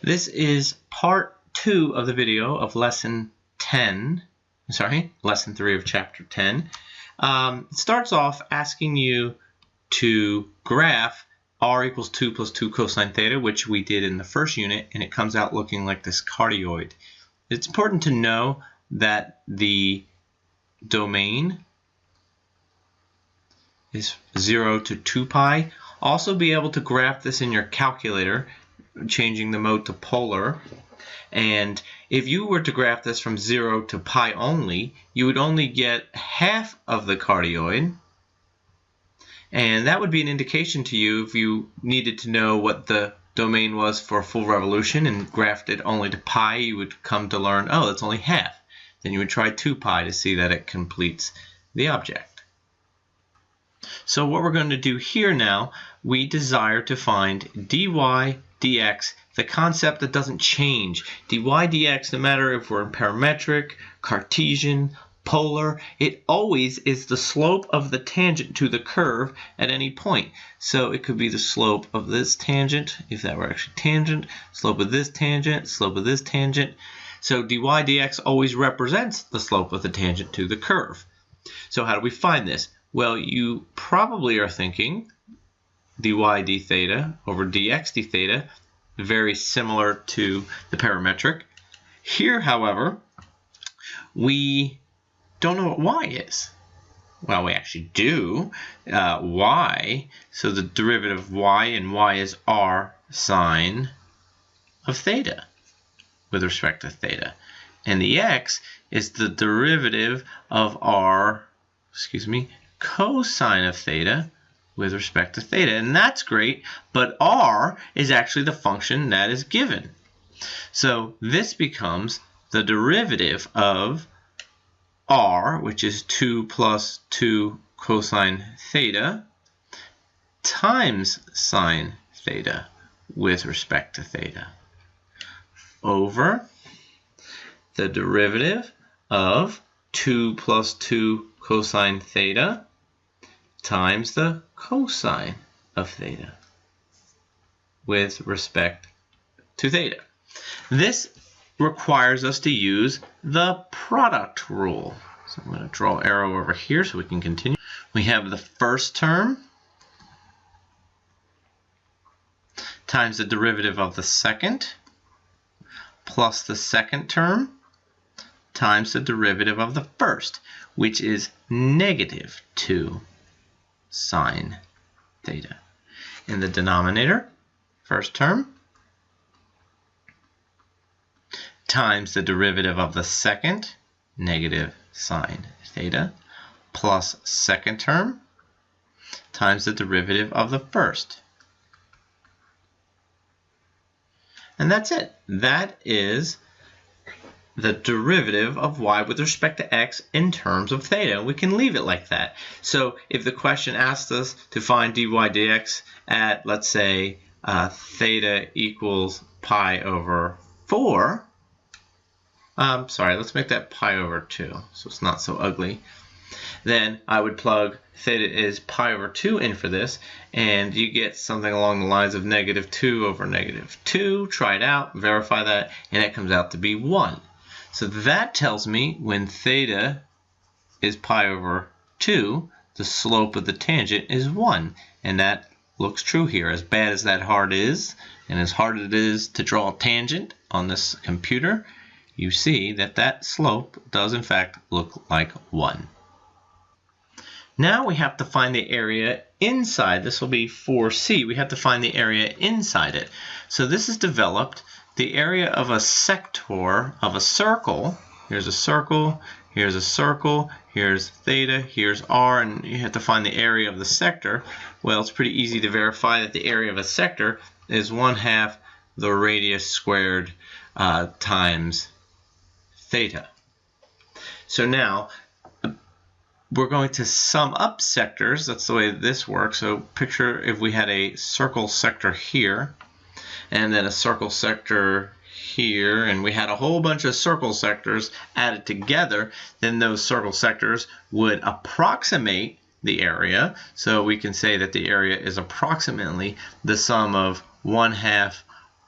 This is part 2 of the video of lesson 3 of chapter 10. It starts off asking you to graph r equals 2 plus 2 cosine theta, which we did in the first unit, and it comes out looking like this cardioid. It's important to know that the domain is 0 to 2 pi. Also be able to graph this in your calculator, changing the mode to polar. And if you were to graph this from 0 to pi only, you would only get half of the cardioid. And that would be an indication to you if you needed to know what the domain was for a full revolution and graphed it only to pi, you would come to learn, oh, that's only half. Then you would try 2 pi to see that it completes the object. So what we're going to do here now, we desire to find dy dx, the concept that doesn't change. Dy dx, no matter if we're in parametric, Cartesian, polar, it always is the slope of the tangent to the curve at any point. So it could be the slope of this tangent, if that were actually tangent, slope of this tangent, slope of this tangent. So dy dx always represents the slope of the tangent to the curve. So how do we find this? Well, you probably are thinking dy d theta over dx d theta, very similar to the parametric. Here, however, we don't know what y is. Well, we actually do. Y, so the derivative of y, and y is r sine of theta with respect to theta. And the x is the derivative of r, cosine of theta with respect to theta. And that's great, but r is actually the function that is given. So this becomes the derivative of r, which is 2 plus 2 cosine theta, times sine theta with respect to theta, over the derivative of 2 plus 2 cosine theta times the cosine of theta with respect to theta. This requires us to use the product rule. So I'm going to draw an arrow over here so we can continue. We have the first term times the derivative of the second plus the second term times the derivative of the first, which is negative 2 sine theta. In the denominator, first term times the derivative of the second, negative sine theta, plus second term times the derivative of the first. And that's it. That is the derivative of y with respect to x in terms of theta. We can leave it like that. So if the question asked us to find dy dx at, let's say, theta equals pi over 4, let's make that pi over 2 so it's not so ugly. Then I would plug theta is pi over 2 in for this, and you get something along the lines of negative 2 over negative 2. Try it out, verify that, and it comes out to be 1. So that tells me when theta is pi over 2, the slope of the tangent is 1. And that looks true here. As bad as that hard is, and as hard it is to draw a tangent on this computer, you see that that slope does in fact look like 1. Now we have to find the area inside. This will be 4C. We have to find the area inside it. So this is developed. The area of a sector of a circle, here's a circle, here's a circle, here's theta, here's r, and you have to find the area of the sector. Well, it's pretty easy to verify that the area of a sector is 1/2 the radius squared times theta. So now we're going to sum up sectors. That's the way this works. So picture if we had a circle sector here, and then a circle sector here, and we had a whole bunch of circle sectors added together, then those circle sectors would approximate the area. So we can say that the area is approximately the sum of 1/2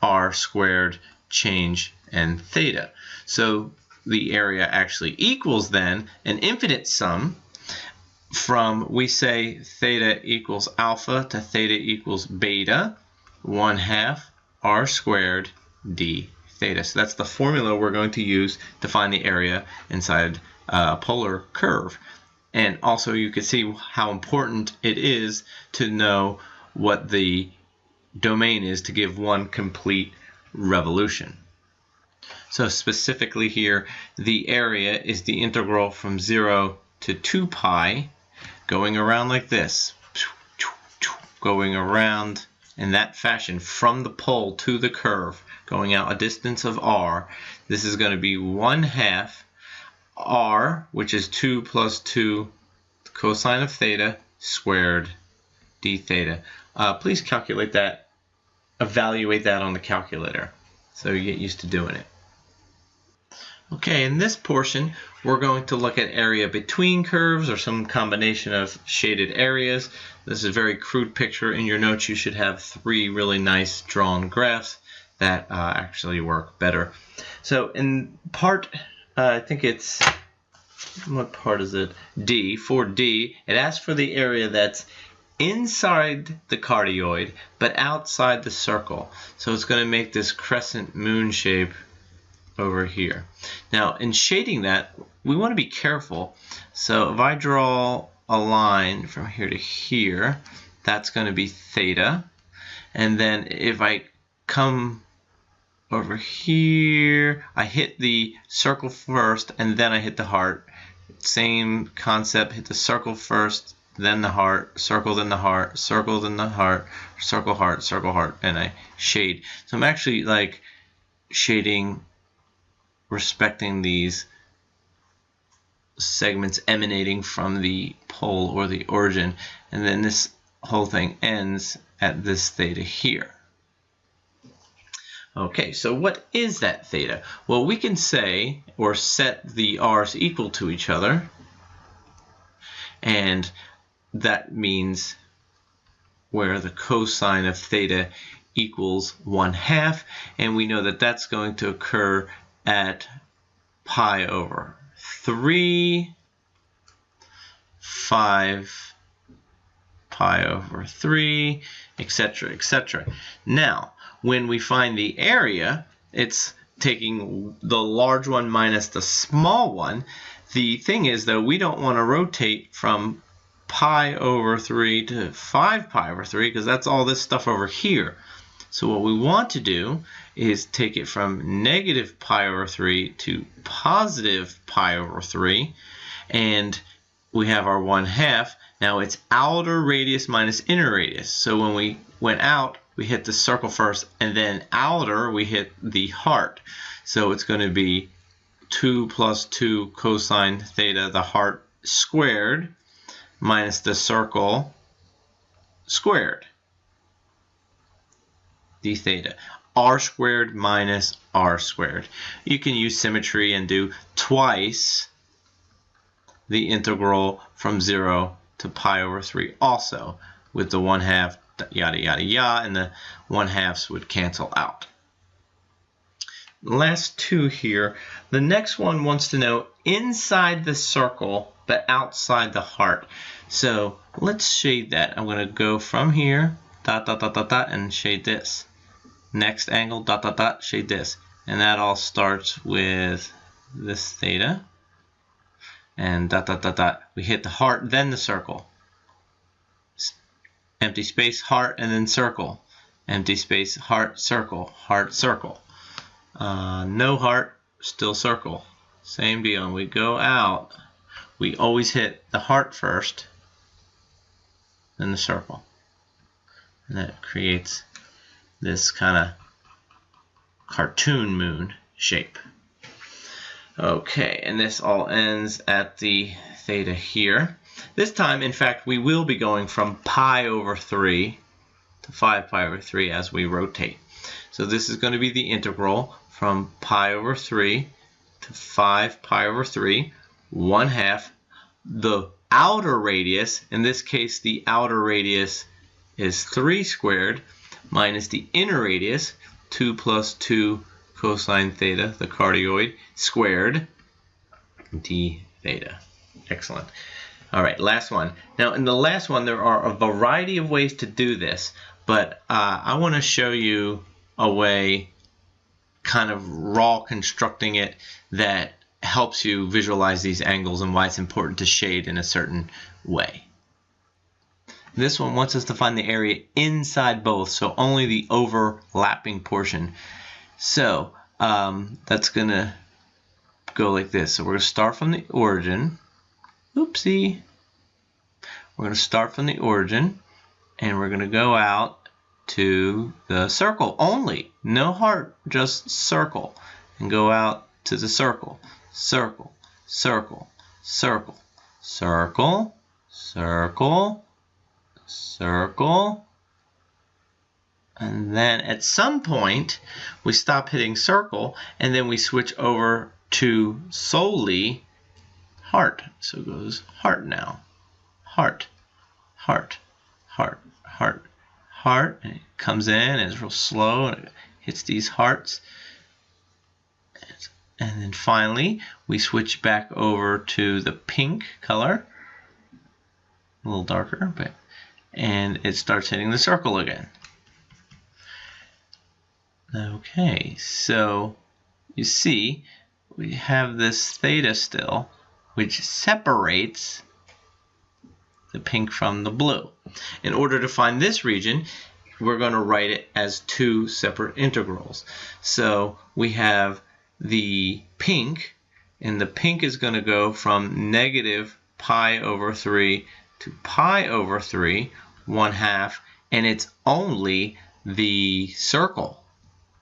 r squared change in theta. So the area actually equals then an infinite sum from, we say theta equals alpha to theta equals beta, 1/2 r squared d theta. So that's the formula we're going to use to find the area inside a polar curve. And also you can see how important it is to know what the domain is to give one complete revolution. So specifically here, the area is the integral from 0 to 2 pi, going around like this, going around in that fashion from the pole to the curve, going out a distance of r. This is going to be 1/2 r, which is 2 plus 2 cosine of theta squared d theta. Please calculate that, evaluate that on the calculator so you get used to doing it. Okay, in this portion, we're going to look at area between curves or some combination of shaded areas. This is a very crude picture. In your notes, you should have 3 really nice drawn graphs that actually work better. So in part, I think it's, what part is it? D, for D, it asks for the area that's inside the cardioid, but outside the circle. So it's going to make this crescent moon shape over here. Now, in shading that, we want to be careful. So if I draw a line from here to here, that's going to be theta. And then if I come over here, I hit the circle first, and then I hit the heart. Same concept, hit the circle first, then the heart, circle, then the heart, circle, then the heart, circle, heart, and I shade. So I'm actually like shading, respecting these segments emanating from the pole or the origin, and then this whole thing ends at this theta here. Okay, so what is that theta? Well, we can say or set the r's equal to each other, and that means where the cosine of theta equals 1/2, and we know that that's going to occur at pi over 3, 5 pi over 3, etc., etc. Now, when we find the area, it's taking the large one minus the small one. The thing is, though, we don't want to rotate from pi over 3 to 5 pi over 3, because that's all this stuff over here. So what we want to do is take it from negative pi over 3 to positive pi over 3, and we have our 1/2. Now it's outer radius minus inner radius. So when we went out, we hit the circle first, and then outer, we hit the heart. So it's going to be 2 plus 2 cosine theta, the heart squared, minus the circle squared, d theta. R squared minus r squared. You can use symmetry and do twice the integral from 0 to pi over 3 also, with the 1/2 yada yada yada, and the 1/2s would cancel out. Last two here. The next one wants to know inside the circle but outside the heart. So let's shade that. I'm going to go from here, dot dot dot dot dot, and shade this. Next angle, dot dot dot, shade this. And that all starts with this theta. And dot dot dot dot. We hit the heart, then the circle. Empty space, heart, and then circle. Empty space, heart, circle, heart, circle. No heart, still circle. Same deal. And we go out. We always hit the heart first, then the circle. And that creates this kind of cartoon moon shape. Okay, and this all ends at the theta here. This time, in fact, we will be going from pi over 3 to 5 pi over 3 as we rotate. So this is going to be the integral from pi over 3 to 5 pi over 3, 1/2. The outer radius, in this case the outer radius is 3 squared, minus the inner radius, 2 plus 2 cosine theta, the cardioid, squared d theta. Excellent. All right, last one. Now, in the last one, there are a variety of ways to do this, but I want to show you a way, kind of raw constructing it, that helps you visualize these angles and why it's important to shade in a certain way. This one wants us to find the area inside both, so only the overlapping portion. So that's going to go like this. So we're going to start from the origin. Oopsie. We're going to start from the origin, and we're going to go out to the circle only. No heart, just circle. And go out to the circle. Circle, circle, circle, circle, circle, circle. And then at some point, we stop hitting circle, and then we switch over to solely heart. So it goes heart now. Heart, heart, heart, heart, heart. And it comes in and it's real slow and it hits these hearts. And then finally, we switch back over to the pink color, a little darker, and it starts hitting the circle again. Okay, so you see, we have this theta still, which separates the pink from the blue. In order to find this region, we're going to write it as two separate integrals. So we have the pink, and the pink is going to go from negative pi over 3 to pi over 3, 1/2, and it's only the circle,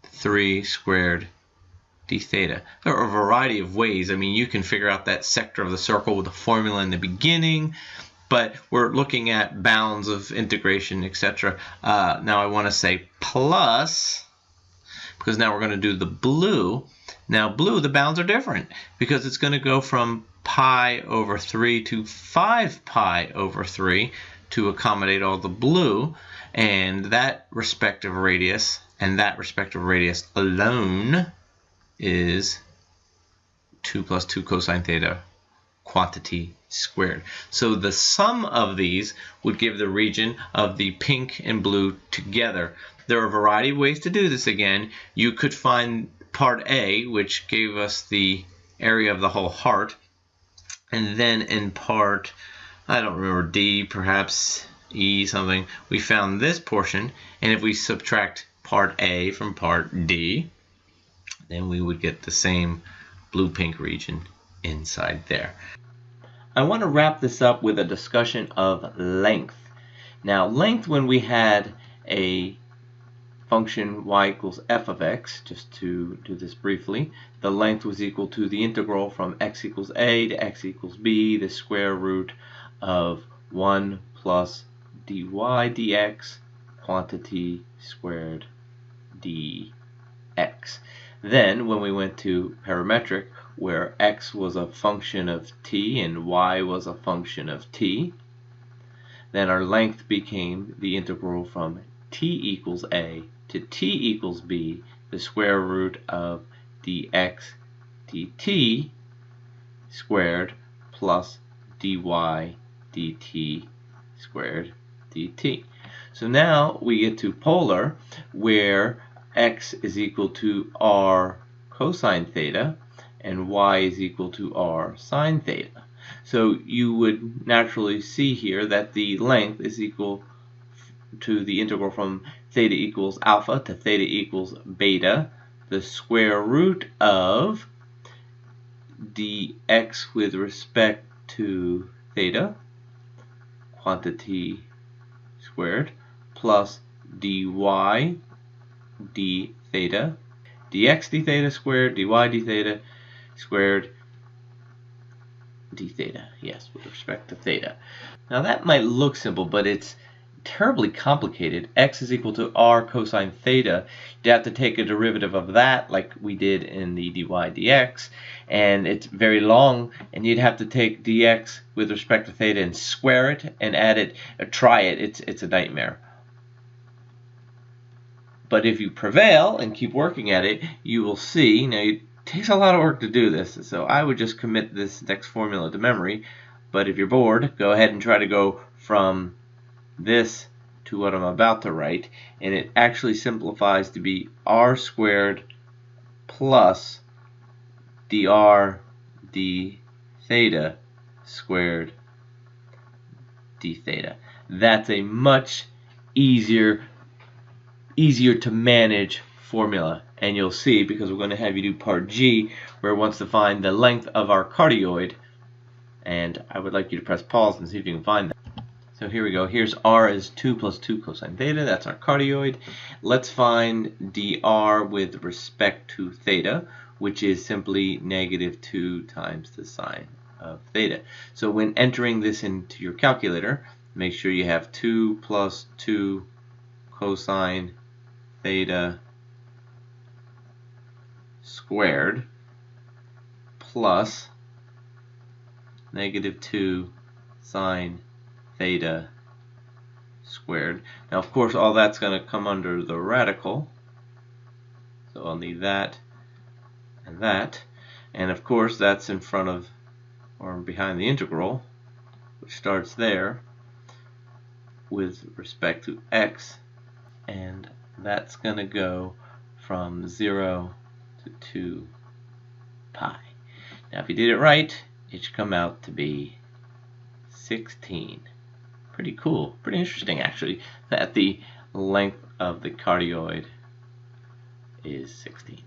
3 squared d theta. There are a variety of ways. I mean, you can figure out that sector of the circle with a formula in the beginning, but we're looking at bounds of integration, etc. Now I want to say plus, because now we're going to do the blue. Now blue, the bounds are different, because it's going to go from pi over 3 to 5 pi over 3 to accommodate all the blue, and that respective radius and that respective radius alone is 2 plus 2 cosine theta quantity squared. So the sum of these would give the region of the pink and blue together. There are a variety of ways to do this again. You could find part A, which gave us the area of the whole heart, and then in part, I don't remember, D, perhaps E something, we found this portion, and if we subtract part A from part D, then we would get the same blue-pink region inside there. I want to wrap this up with a discussion of length. Now, length, when we had a function y equals f of x, just to do this briefly, the length was equal to the integral from x equals a to x equals b, the square root of 1 plus dy dx quantity squared dx. Then, when we went to parametric, where x was a function of t and y was a function of t, then our length became the integral from t equals a to t equals b, the square root of dx dt squared plus dy dt squared dt. So now we get to polar, where x is equal to r cosine theta and y is equal to r sine theta. So you would naturally see here that the length is equal to the integral from theta equals alpha to theta equals beta, the square root of dx with respect to theta, quantity squared, plus dy d theta, dx d theta squared, dy d theta squared d theta, yes, with respect to theta. Now that might look simple, but it's terribly complicated. X is equal to r cosine theta. You have to take a derivative of that, like we did in the dy dx, and it's very long, and you'd have to take dx with respect to theta and square it and add it, try it. It's a nightmare. But if you prevail and keep working at it, you will see, now it takes a lot of work to do this, so I would just commit this next formula to memory. But if you're bored, go ahead and try to go from this to what I'm about to write, and it actually simplifies to be r squared plus dr d theta squared d theta. That's a much easier to manage formula, and you'll see, because we're going to have you do part G, where it wants to find the length of our cardioid, and I would like you to press pause and see if you can find that. So here we go. Here's r is 2 plus 2 cosine theta. That's our cardioid. Let's find dr with respect to theta, which is simply -2 times the sine of theta. So when entering this into your calculator, make sure you have 2 plus 2 cosine theta squared plus -2 sine theta squared. Now, of course, all that's going to come under the radical, so I'll need that and that, and of course that's in front of or behind the integral, which starts there with respect to x, and that's going to go from 0 to 2 pi. Now, if you did it right, it should come out to be 16. Pretty cool, pretty interesting actually, that the length of the cardioid is 16.